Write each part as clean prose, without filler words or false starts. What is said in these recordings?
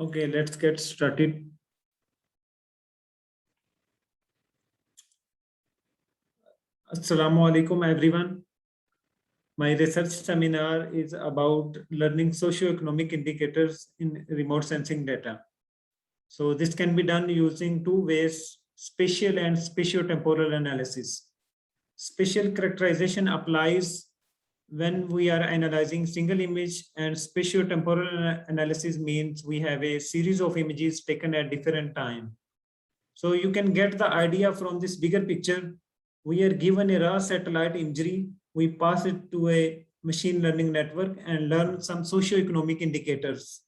Okay, let's get started. Assalamu alaikum, everyone. My research seminar is about learning socioeconomic indicators in remote sensing data. So this can be done using two ways, spatial and spatiotemporal analysis. Spatial characterization applies when we are analyzing single image, and spatiotemporal analysis means we have a series of images taken at different time. So you can get the idea from this bigger picture. We are given a raw satellite imagery. We pass it to a machine learning network and learn some socioeconomic indicators.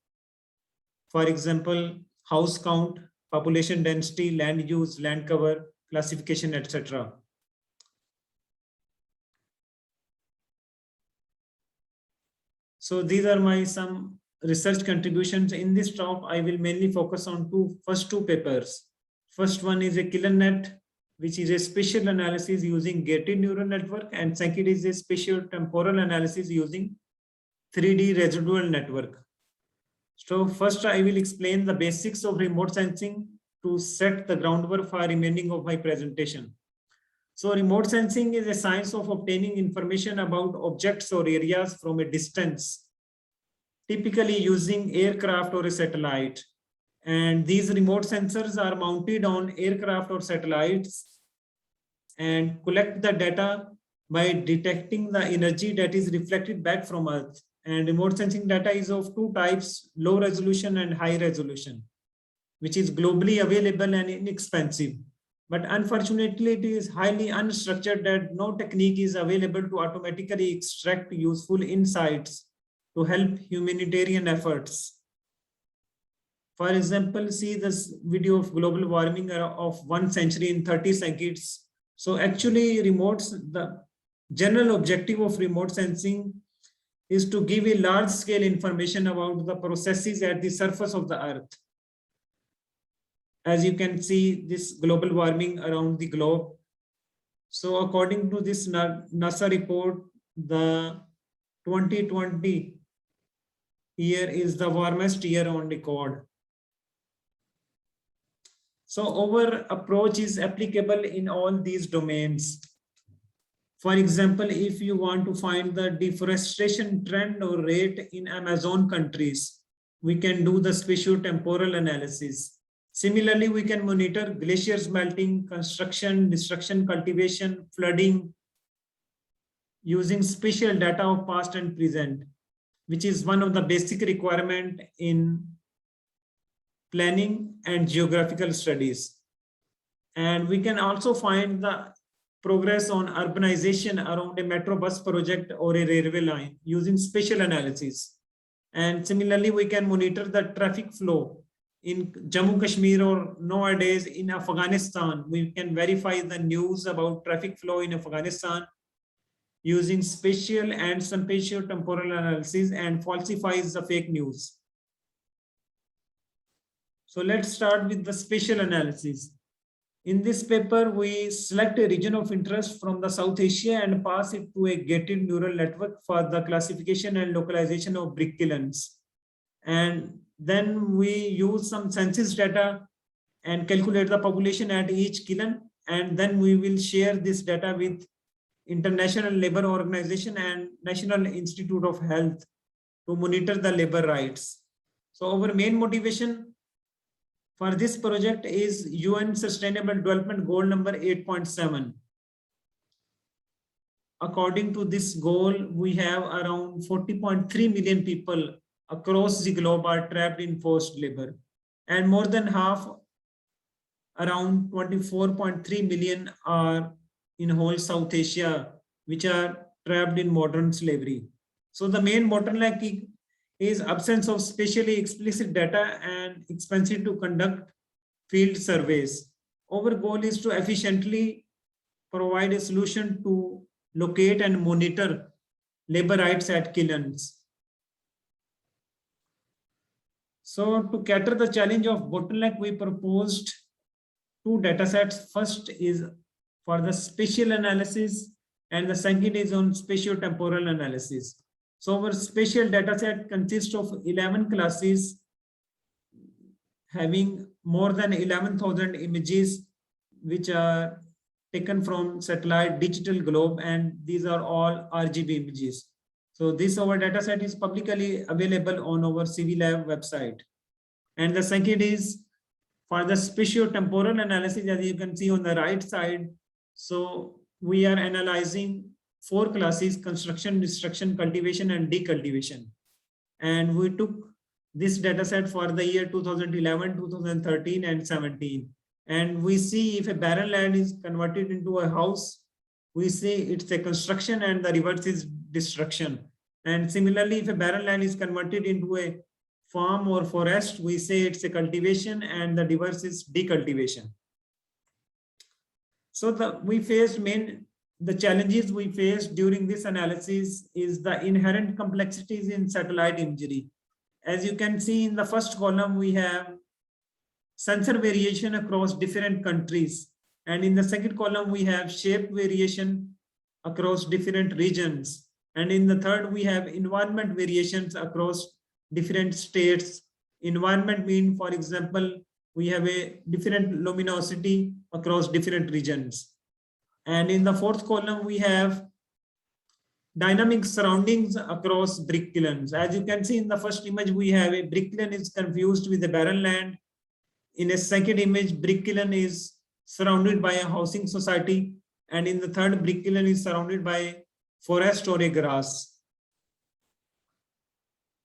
For example, house count, population density, land use, land cover, classification, etc. So these are my some research contributions. In this talk, I will mainly focus on first two papers. First one is a KillenNet, which is a spatial analysis using gated neural network, and second is a spatiotemporal analysis using 3D residual network. So first I will explain the basics of remote sensing to set the groundwork for remaining of my presentation. So remote sensing is a science of obtaining information about objects or areas from a distance, typically using aircraft or a satellite. And these remote sensors are mounted on aircraft or satellites and collect the data by detecting the energy that is reflected back from Earth. And remote sensing data is of two types, low resolution and high resolution, which is globally available and inexpensive. But unfortunately, it is highly unstructured that no technique is available to automatically extract useful insights to help humanitarian efforts. For example, see this video of global warming of 1 century in 30 seconds. So actually the general objective of remote sensing is to give a large scale information about the processes at the surface of the earth. As you can see, this global warming around the globe. So according to this NASA report, the 2020 year is the warmest year on record. So our approach is applicable in all these domains. For example, if you want to find the deforestation trend or rate in Amazon countries, we can do the spatiotemporal analysis. Similarly, we can monitor glaciers melting, construction, destruction, cultivation, flooding, using spatial data of past and present, which is one of the basic requirements in planning and geographical studies. And we can also find the progress on urbanization around a metro bus project or a railway line using spatial analysis. And similarly, we can monitor the traffic flow in Jammu Kashmir or nowadays in Afghanistan. We can verify the news about traffic flow in Afghanistan using spatial and spatiotemporal analysis and falsifies the fake news. So let's start with the spatial analysis. In this paper, we select a region of interest from the South Asia and pass it to a gated neural network for the classification and localization of brick kilns. And then we use some census data and calculate the population at each kiln. And then we will share this data with International Labour Organization and National Institute of Health to monitor the labor rights. So our main motivation for this project is UN Sustainable Development Goal number 8.7. According to this goal, we have around 40.3 million people across the globe are trapped in forced labor, and more than half, around 24.3 million, are in whole South Asia, which are trapped in modern slavery. So the main bottleneck is absence of spatially explicit data and expensive to conduct field surveys. Our goal is to efficiently provide a solution to locate and monitor labor rights at kilns. So to cater the challenge of bottleneck, we proposed two data sets. First is for the spatial analysis and the second is on spatiotemporal analysis. So our spatial data set consists of 11 classes having more than 11,000 images which are taken from satellite digital globe, and these are all RGB images. So this our data set is publicly available on our CVLab website. And the second is for the spatio-temporal analysis, as you can see on the right side. So we are analyzing 4 classes: construction, destruction, cultivation, and decultivation. And we took this data set for the year 2011, 2013, and 17. And we see if a barren land is converted into a house, we say it's a construction, and the reverse is destruction. And similarly, if a barren land is converted into a farm or forest, we say it's a cultivation, and the reverse is decultivation. So the challenges we faced during this analysis is the inherent complexities in satellite imagery. As you can see in the first column, we have sensor variation across different countries. And in the second column, we have shape variation across different regions. And in the third, we have environment variations across different states. Environment mean, for example, we have a different luminosity across different regions. And in the fourth column, we have dynamic surroundings across brick kilns. As you can see in the first image, we have a brick kiln is confused with a barren land. In a second image, brick kiln is surrounded by a housing society. And in the third, brick kiln is surrounded by forest or a grass.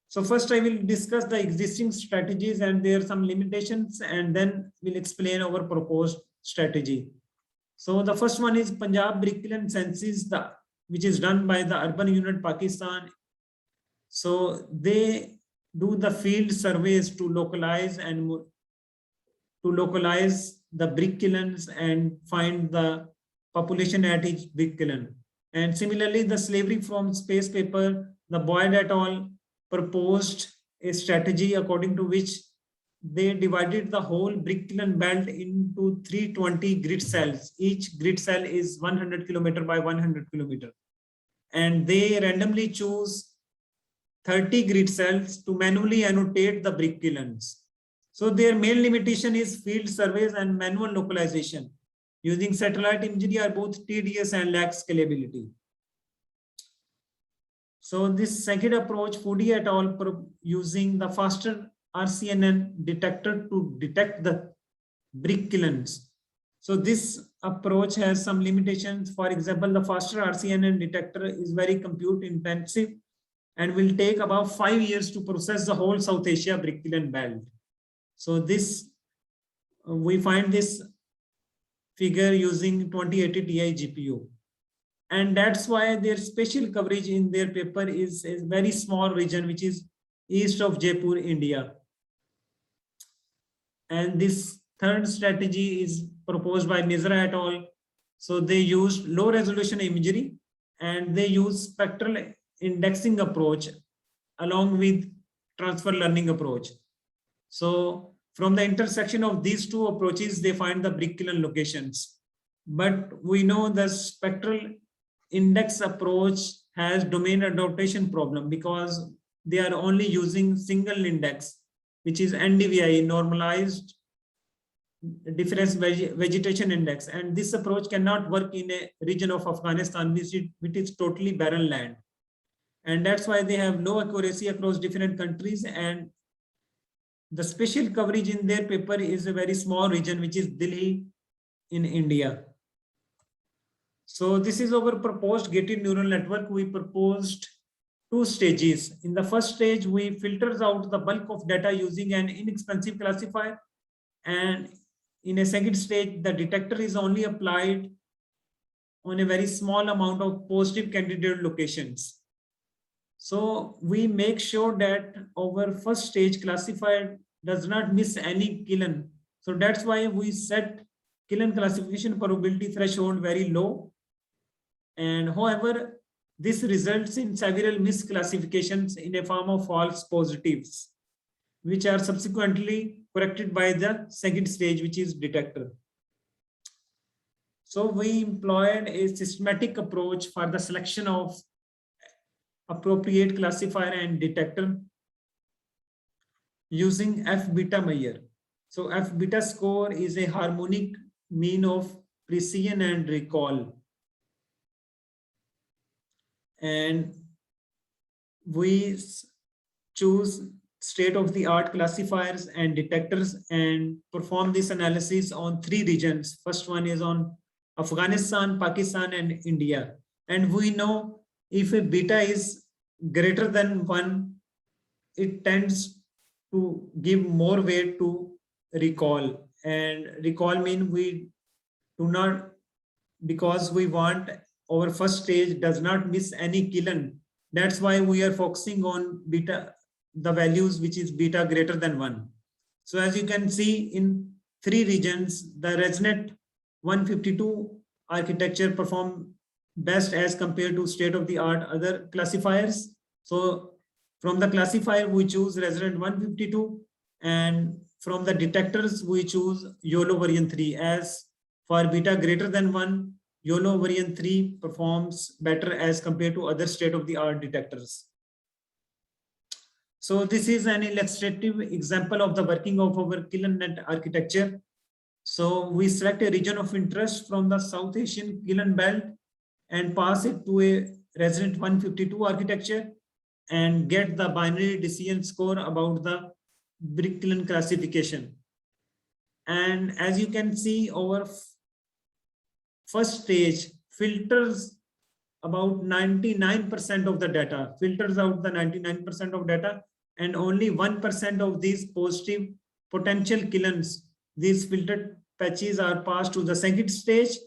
So first I will discuss the existing strategies and there are some limitations, and then we'll explain our proposed strategy. So the first one is Punjab Brick Kiln Census, which is done by the Urban Unit Pakistan. So they do the field surveys to localize the brick kilns and find the population at each brick kiln. And similarly, the Slavery from Space paper, the Boyd et al. Proposed a strategy according to which they divided the whole brick kiln belt into 320 grid cells. Each grid cell is 100 kilometer by 100 kilometer. And they randomly choose 30 grid cells to manually annotate the brick kilns. So their main limitation is field surveys and manual localization. Using satellite imagery are both tedious and lack scalability. So this second approach, Foodie et al. Using the faster RCNN detector to detect the brick kilns. So this approach has some limitations. For example, the faster RCNN detector is very compute intensive and will take about 5 years to process the whole South Asia brick kiln belt. So this, we find this figure using 2080 Ti GPU. And that's why their spatial coverage in their paper is a very small region, which is east of Jaipur, India. And this third strategy is proposed by Nizra et al. So they used low resolution imagery and they use spectral indexing approach along with transfer learning approach. So from the intersection of these two approaches, they find the brick kiln locations. But we know the spectral index approach has domain adaptation problem because they are only using single index, which is NDVI, normalized difference vegetation index. And this approach cannot work in a region of Afghanistan, which is totally barren land. And that's why they have low accuracy across different countries. And the spatial coverage in their paper is a very small region, which is Delhi in India. So this is our proposed gated neural network. We proposed 2 stages. In the first stage, we filters out the bulk of data using an inexpensive classifier. And in a second stage, the detector is only applied on a very small amount of positive candidate locations. So we make sure that our first stage classifier does not miss any kiln. So that's why we set kiln classification probability threshold very low. And however, this results in several misclassifications in a form of false positives, which are subsequently corrected by the second stage, which is detector. So we employed a systematic approach for the selection of appropriate classifier and detector using F beta Meyer. So F beta score is a harmonic mean of precision and recall. And we choose state-of-the-art classifiers and detectors and perform this analysis on 3 regions. First one is on Afghanistan, Pakistan, and India. And we know if a beta is greater than 1, it tends to give more weight to recall. And recall means we do not, because we want our first stage does not miss any kiln. That's why we are focusing on beta, the values which is beta greater than 1. So as you can see in 3 regions, the ResNet 152 architecture perform best as compared to state-of-the-art other classifiers. So from the classifier, we choose ResNet 152, and from the detectors, we choose YOLO version 3. As for beta greater than 1, YOLO version 3 performs better as compared to other state-of-the-art detectors. So this is an illustrative example of the working of our KilnNet architecture. So we select a region of interest from the South Asian kiln belt and pass it to a ResNet 152 architecture and get the binary decision score about the brick kiln classification. And as you can see, our first stage filters about 99% of the data, filters out the 99% of data, and only 1% of these positive potential kilns, these filtered patches are passed to the second stage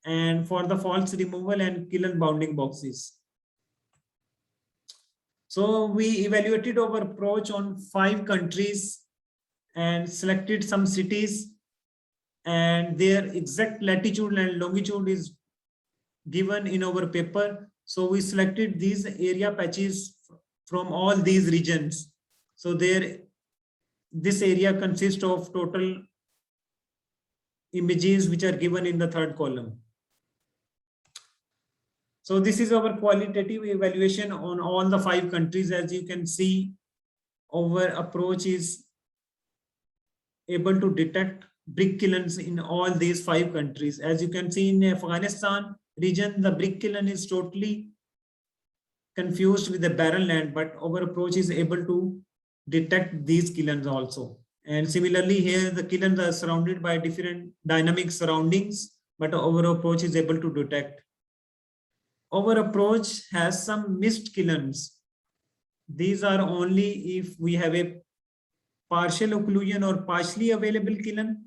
and for the false removal and kiln bounding boxes. So we evaluated our approach on 5 countries and selected some cities, and their exact latitude and longitude is given in our paper. So we selected these area patches from all these regions. So this area consists of total images which are given in the 3rd column. So this is our qualitative evaluation on all the 5 countries. As you can see, our approach is able to detect brick kilns in all these 5 countries. As you can see in Afghanistan region, the brick kiln is totally confused with the barren land, but our approach is able to detect these kilns also. And similarly here, the kilns are surrounded by different dynamic surroundings, but our approach is able to detect. Our approach has some missed kilns. These are only if we have a partial occlusion or partially available kiln,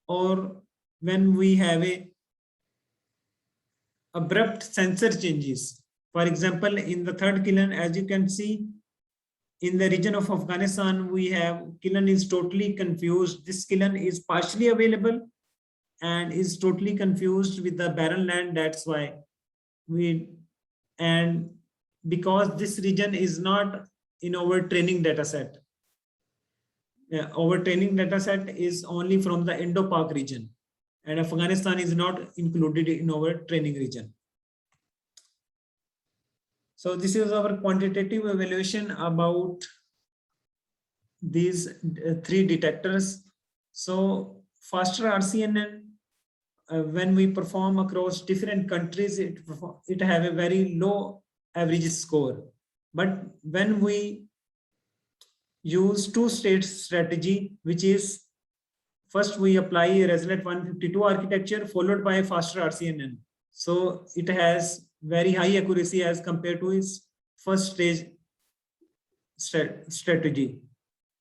or when we have a abrupt sensor changes. For example, in the 3rd kiln, as you can see, in the region of Afghanistan, we have kiln is totally confused. This kiln is partially available and is totally confused with the barren land. That's why and because this region is not in our training data set. Our training data set is only from the Indo-Pak region, and Afghanistan is not included in our training region. So this is our quantitative evaluation about these 3 detectors. So faster RCNN, when we perform across different countries, it have a very low average score. But when we use 2-stage strategy, which is first we apply a ResNet 152 architecture followed by a faster RCNN. So it has very high accuracy as compared to its first stage strategy.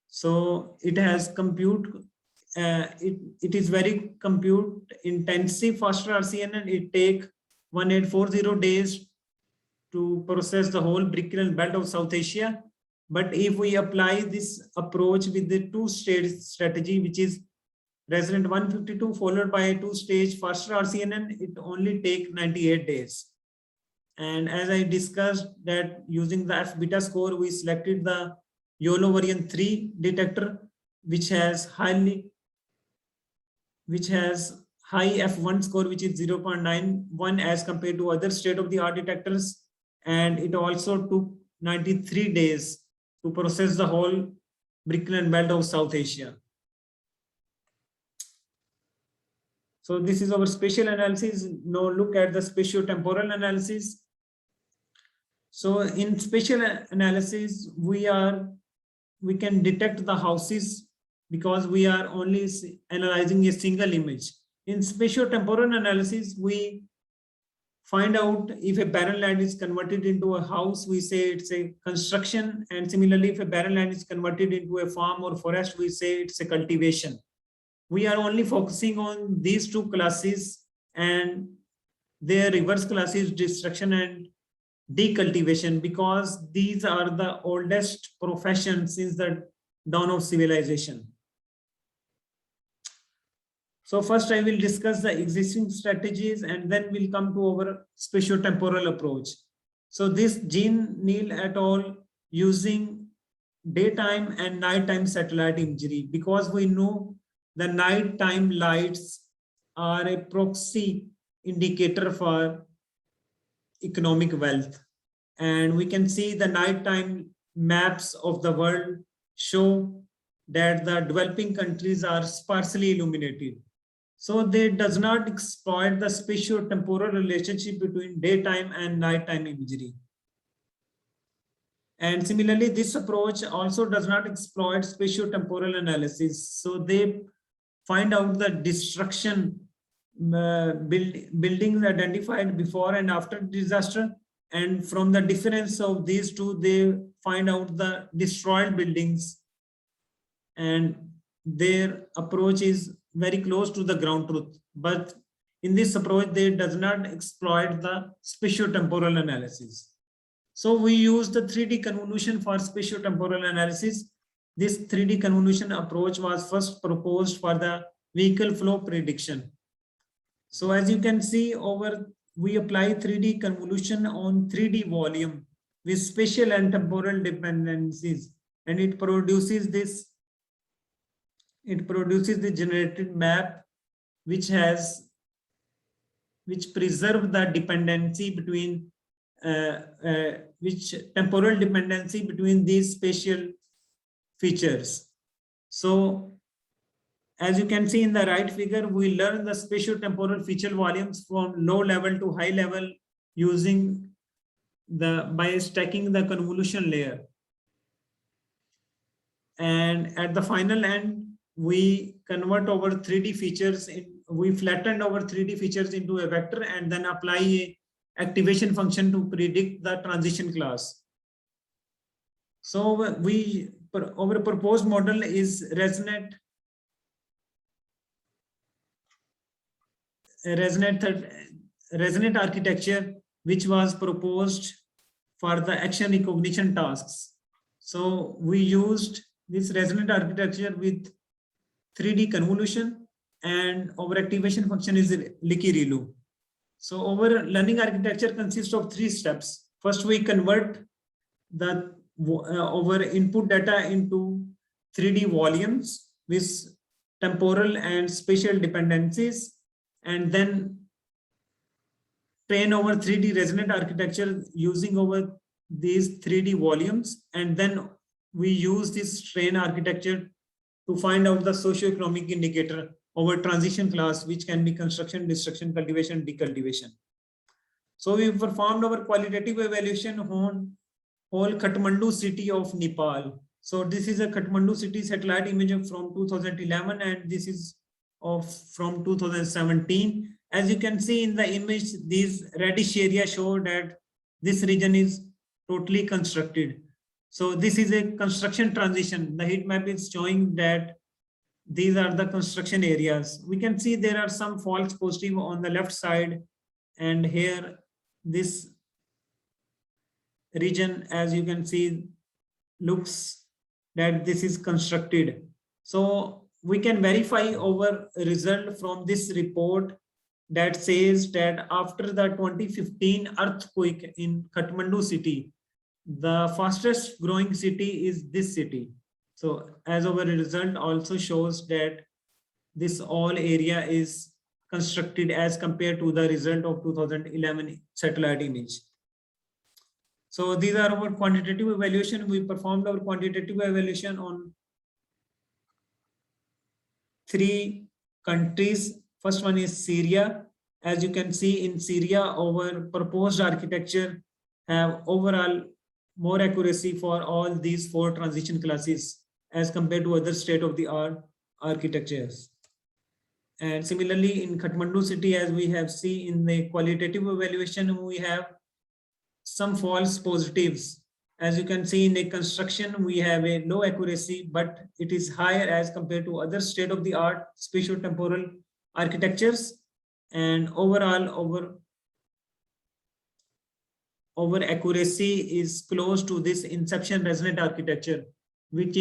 So it has compute, it is very compute intensive faster RCNN. It take 1840 days to process the whole brick kiln belt of South Asia. But if we apply this approach with the 2-stage strategy, which is ResNet 152 followed by a 2-stage faster RCNN, it only take 98 days. And as I discussed that using the F beta score, we selected the YOLO version 3 detector, which has high F1 score, which is 0.91 as compared to other state-of-the-art detectors. And it also took 93 days to process the whole brick kiln belt of South Asia. So this is our spatial analysis. Now look at the spatio-temporal analysis. So in spatial analysis, we can detect the houses because we are only analyzing a single image. In spatio-temporal analysis, we find out if a barren land is converted into a house, we say it's a construction. And similarly, if a barren land is converted into a farm or forest, we say it's a cultivation. We are only focusing on these two classes, and their reverse classes, destruction and decultivation, because these are the oldest professions since the dawn of civilization. So first I will discuss the existing strategies, and then we'll come to our spatio-temporal approach. So this Jean Neal et al. Using daytime and nighttime satellite imagery, because we know the nighttime lights are a proxy indicator for economic wealth. And we can see the nighttime maps of the world show that the developing countries are sparsely illuminated. So they does not exploit the spatio-temporal relationship between daytime and nighttime imagery. And similarly, this approach also does not exploit spatio-temporal analysis. So they find out the destruction buildings identified before and after disaster, and from the difference of these two, they find out the destroyed buildings, and their approach is very close to the ground truth. But in this approach, they does not exploit the spatio-temporal analysis. So we use the 3D convolution for spatio-temporal analysis. This 3D convolution approach was first proposed for the vehicle flow prediction. So as you can see over, we apply 3D convolution on 3D volume with spatial and temporal dependencies, and it produces the generated map which preserve the dependency between temporal dependency between these spatial features. So as you can see in the right figure, we learn the spatio-temporal feature volumes from low level to high level using by stacking the convolution layer. And at the final end, we convert our 3D features we flatten our 3D features into a vector and then apply a activation function to predict the transition class. So our proposed model is ResNet architecture, which was proposed for the action recognition tasks. So we used this ResNet architecture with 3D convolution, and our activation function is Licky-ReLU. So our learning architecture consists of 3 steps. First, we convert our input data into 3D volumes with temporal and spatial dependencies, and then train our 3D ResNet architecture using these 3D volumes, and then we use this train architecture to find out the socioeconomic indicator over transition class, which can be construction, destruction, cultivation, decultivation. So we performed our qualitative evaluation on whole Kathmandu city of Nepal. So this is a Kathmandu city satellite image from 2011, and this is from 2017. As you can see in the image, these reddish areas show that this region is totally constructed. So this is a construction transition. The heat map is showing that these are the construction areas. We can see there are some false positive on the left side, and here this region, as you can see, looks that this is constructed. So we can verify our result from this report that says that after the 2015 earthquake in Kathmandu city, the fastest growing city is this city. So as our result also shows that this all area is constructed as compared to the result of 2011 satellite image. So these are our quantitative evaluation. We performed our quantitative evaluation on 3 countries. First one is Syria. As you can see in Syria, our proposed architecture have overall more accuracy for all these 4 transition classes as compared to other state-of-the-art architectures. And similarly, in Kathmandu city, as we have seen in the qualitative evaluation, we have some false positives. As you can see in the construction, we have a low accuracy, but it is higher as compared to other state-of-the-art spatio-temporal architectures. And overall, our accuracy is close to this inception resonant architecture, which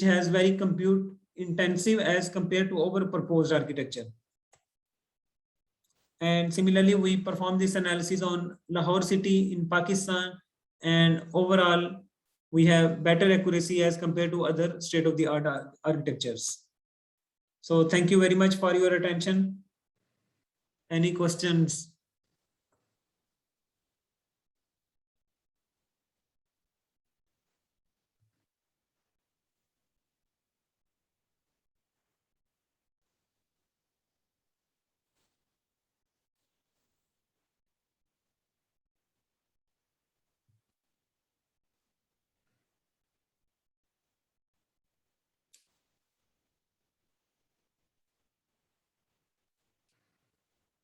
has very compute intensive as compared to our proposed architecture. And similarly, we perform this analysis on Lahore city in Pakistan, and overall, we have better accuracy as compared to other state-of-the-art architectures. So thank you very much for your attention. Any questions?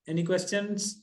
Any questions?